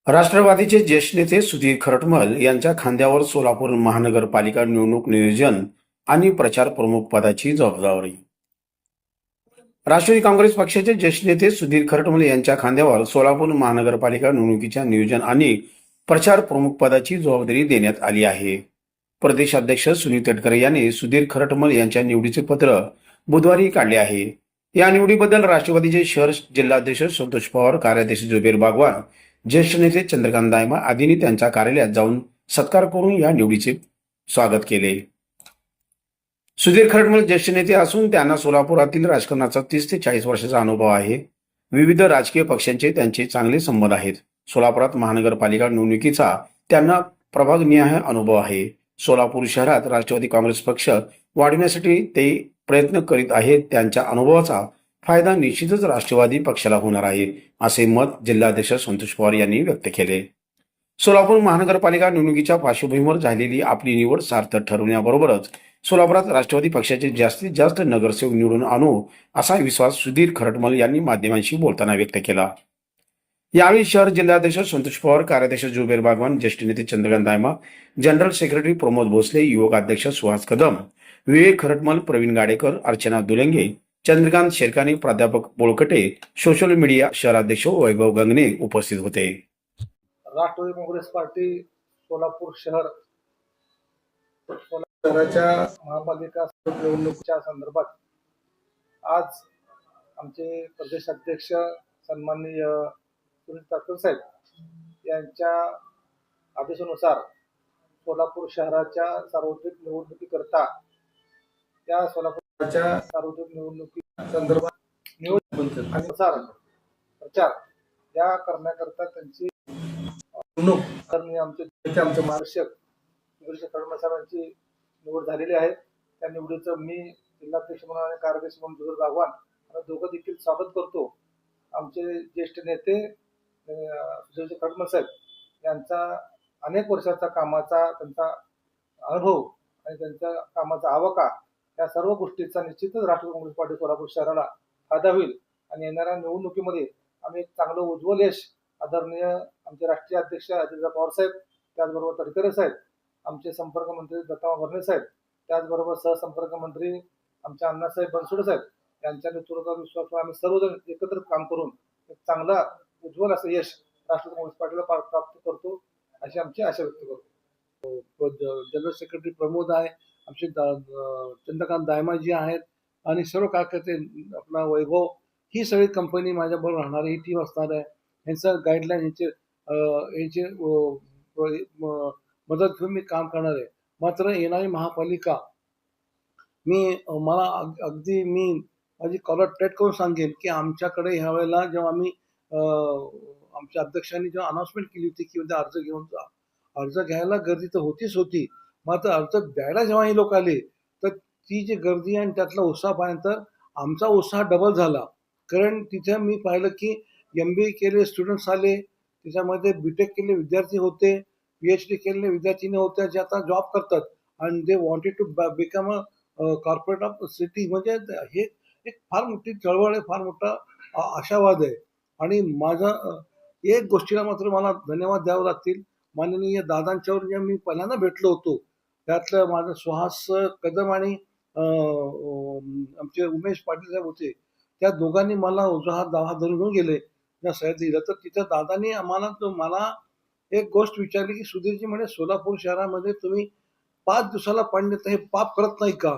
राष्ट्रवादीचे ज्येष्ठ नेते सुधीर खरटमल यांच्या खांद्यावर सोलापूर महानगरपालिका निवडणूक नियोजन आणि प्रचार प्रमुख पदाची जबाबदारी. राष्ट्रवादी काँग्रेस पक्षाचे ज्येष्ठ नेते सुधीर खरटमल यांच्या खांद्यावर सोलापूर महानगरपालिका निवडणुकीच्या नियोजन आणि प्रचार प्रमुख पदाची जबाबदारी देण्यात आली आहे. प्रदेशाध्यक्ष सुनील तटकरे यांनी सुधीर खरटमल यांच्या निवडीचे पत्र बुधवारी काढले आहे. या निवडीबद्दल राष्ट्रवादीचे शहर जिल्हाध्यक्ष संतोष पवार, कार्याध्यक्ष जुबेर बागवान, ज्येष्ठ नेते चंद्रकांत दायमा आदींनी त्यांच्या कार्यालयात जाऊन सत्कार करून या निवडीचे स्वागत केले. सुधीर खरटमल ज्येष्ठ नेते असून त्यांना सोलापुरातील राजकारणाचा 30 ते 40 वर्षाचा अनुभव आहे. विविध राजकीय पक्षांचे त्यांचे चांगले संबंध आहेत. सोलापुरात महानगरपालिका निवडणुकीचा त्यांना प्रभागनिहाय अनुभव आहे. सोलापूर शहरात राष्ट्रवादी काँग्रेस पक्ष वाढविण्यासाठी ते प्रयत्न करीत आहेत. त्यांच्या अनुभवाचा फायदा निश्चितच राष्ट्रवादी पक्षाला होणार आहे, असे मत जिल्हाध्यक्ष संतोष पवार यांनी व्यक्त केले. सोलापूर महानगरपालिका निवडणुकीच्या पार्श्वभूमीवर झालेली आपली निवड सार्थक ठरवण्याबरोबरच सोलापुरात राष्ट्रवादी पक्षाचे जास्तीत जास्त नगरसेवक निवडून आणू असा विश्वास सुधीर खरटमल यांनी माध्यमांशी बोलताना व्यक्त केला. यावेळी शहर जिल्हाध्यक्ष संतोष पवार, कार्याध्यक्ष जुबेर बागवान, ज्येष्ठ नेते चंद्रकांत दायमा, जनरल सेक्रेटरी प्रमोद भोसले, युवक अध्यक्ष सुहास कदम, विवेक खरटमल, प्रवीण गाडेकर, अर्चना दुलंगे, चंद्रकांत शेरकानी, प्राध्यापक बोळकटे, सोशल मीडिया शहराध्यक्ष वैभव गंगणे उपस्थित होते. राष्ट्रवादी काँग्रेस पार्टी सोलापूर शहराच्या महापालिका निवडणुकीच्या संदर्भात आज आमचे प्रदेश अध्यक्ष सन्माननीय सुनील तटकरे साहेब यांच्या आदेशानुसार सोलापूर शहराच्या सार्वत्रिक निवडणुकीकरता त्या सोलापूरच्या सार्वत्रिक निवडणुकी संदर्भात नियोजन आणि प्रचार या करण्याकरता त्यांची आमचे मार्गदर्शक खरटमल साहेबांची निवड झालेली आहे. त्या निवडीचं मी जिल्हाध्यक्ष म्हणून आणि कार्याध्यक्ष म्हणून जुबेर बागवान आणि दोघं देखील स्वागत करतो. आमचे ज्येष्ठ नेते सुधीर खरटमल साहेब यांचा अनेक वर्षाचा कामाचा त्यांचा अनुभव आणि त्यांच्या कामाचा आवाका या सर्व गोष्टीचा निश्चितच राष्ट्रवादी काँग्रेस पार्टी सोलापूर शहराला फायदा होईल आणि येणाऱ्या निवडणुकीमध्ये आम्ही एक चांगलं उज्ज्वल यश आदरणीय आमचे राष्ट्रीय अध्यक्ष अजित पवार साहेब, त्याचबरोबर तटकरे साहेब, आमचे संपर्क मंत्री दत्तामा भरणे साहेब, त्याचबरोबर सहसंपर्क मंत्री आमचे अण्णासाहेब बनसोडे साहेब यांच्या नेतृत्वाचा विश्वास आम्ही सर्वजण एकत्र काम करून एक चांगला उज्ज्वल असं यश राष्ट्रवादी काँग्रेस पार्टीला प्राप्त करतो अशी आमची आशा व्यक्त करतो. जनरल सेक्रेटरी प्रमोद आहे, आमचे चंद्रकांत दायमाजी आहेत आणि सर्व कार्यकर्ते आपला वैभव, ही सगळी कंपनी माझ्याबरोबर राहणारी ही टीम असणार आहे. यांचं गाईडलाईन यांचे मदत घेऊन मी काम करणार आहे. मात्र येणारी महापालिका मला अगदी मी माझी कॉलर टेट करून सांगेन की आमच्याकडे ह्या वेळेला जेव्हा आम्ही आमच्या अध्यक्षांनी जेव्हा अनाउन्समेंट केली होती की उद्या अर्ज घेऊन जा, अर्ज घ्यायला गर्दी तर होतीच होती, मात्र अर्ज द्यायला जेव्हा हे लोक आले तर ती जी गर्दी आणि त्यातला उत्साह पाहिल्यानंतर आमचा उत्साह डबल झाला. कारण तिथे मी पाहिलं की MBA केलेले स्टुडंट्स आले, त्याच्यामध्ये BTech केलेले विद्यार्थी होते, PhD केलेले विद्यार्थिनी होत्या जे आता जॉब करतात आणि they wanted to become a corporate of city. म्हणजे हे एक फार मोठी चळवळ आहे, फार मोठा आशावाद आहे. आणि माझा एक गोष्टीला मात्र मला धन्यवाद द्यावे लागतील. माननीय दादांच्यावर जे मी पहिल्यांदा भेटलो होतो त्यातलं माझं सुहास कदम आणि आमचे उमेश पाटील साहेब होते, त्या दोघांनी मला हात धरून घेऊन गेले त्या सह्या दिलं. तर तिथं दादांनी मला एक गोष्ट विचारली की सुधीरजी म्हणे सोलापूर शहरामध्ये तुम्ही 5 दिवसाला पाणी देता, हे पाप करत नाही का?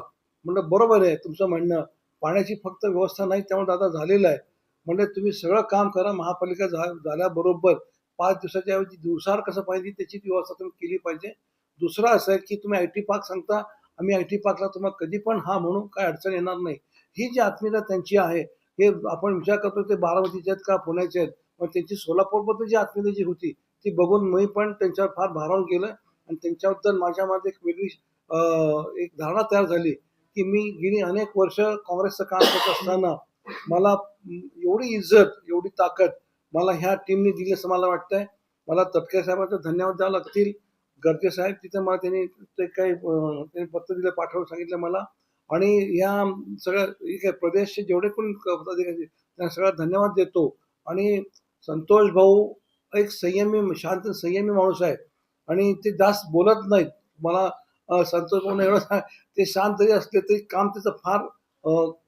म्हणलं बरोबर आहे तुमचं म्हणणं, पाण्याची फक्त व्यवस्था नाही त्यामुळे दादा झालेलं आहे. म्हणजे तुम्ही सगळं काम करा, महापालिका झाल्याबरोबर 5 दिवसाच्या ऐवजी दिवसावर कसं पाहिजे त्याची व्यवस्था तुम्ही केली पाहिजे. दुसरं असं आहे की तुम्ही IT पार्क सांगता, आम्ही IT पार्कला तुम्हाला कधी पण हा म्हणून काय अडचण येणार नाही. ही जी आत्मीयता त्यांची आहे, हे आपण विचार करतो ते बारामतीचे आहेत का पुण्याचे आहेत, पण त्यांची सोलापूरबद्दल जी आत्मीयता जी होती ती बघून मी पण त्यांच्यावर फार भारावून गेलं आणि त्यांच्याबद्दल माझ्यामध्ये एक वेगळी एक धारणा तयार झाली की मी गेली अनेक वर्ष काँग्रेसचं काम करत असताना मला एवढी इज्जत, एवढी ताकद मला ह्या टीमने दिली असं मला वाटतंय. मला तटकरे साहेबांचा धन्यवाद द्यावे लागतील. गर्जे साहेब तिथे मला त्यांनी ते काही त्यांनी पत्र दिलं, पाठवून सांगितलं मला. आणि या सगळ्या प्रदेशचे जेवढे पण पदाधिकारी त्यांना सगळ्यात धन्यवाद देतो. आणि संतोष भाऊ एक संयमी, शांत संयमी माणूस आहे आणि ते जास्त बोलत नाहीत. मला संतोष भाऊंना एवढं ते शांत जरी असले तरी काम त्याचं फार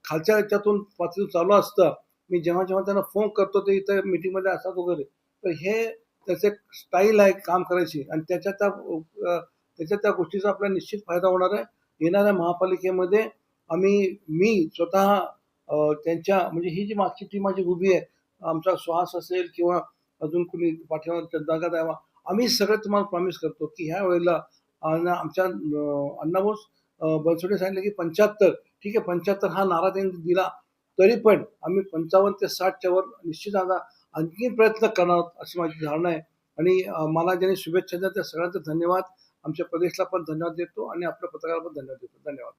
खालच्या ह्याच्यातून पातळीवर चालू असतं. मी जेव्हा त्यांना फोन करतो ते इथं मीटिंगमध्ये असतात वगैरे. तर हे त्याचं एक स्टाईल आहे काम करायची आणि त्याच्या त्या गोष्टीचा आपल्याला निश्चित फायदा होणार आहे. येणाऱ्या महापालिकेमध्ये मी स्वतः त्यांच्या म्हणजे ही जी मागची टीम माझी उभी आहे, आमचा सुहास असेल किंवा अजून कुणी पाठीमागे चंद्रकांत द्यावा, आम्ही सगळं तुम्हाला प्रॉमिस करतो, की ह्या वेळेला आमच्या अण्णाभाऊ बनसोडे सांगितलं, की 75 ठीक आहे 75 हा नारा त्यांनी दिला, तरी पण आम्ही 55 ते 60च्या वर निश्चित आता आणखी प्रयत्न करणार आहोत, अशी माझी धारणा आहे. आणि मला ज्यांनी शुभेच्छा दिल्या त्या सगळ्यांचा धन्यवाद. आमच्या प्रदेशला पण धन्यवाद देतो आणि आपल्या पत्रकाराला पण धन्यवाद देतो. धन्यवाद.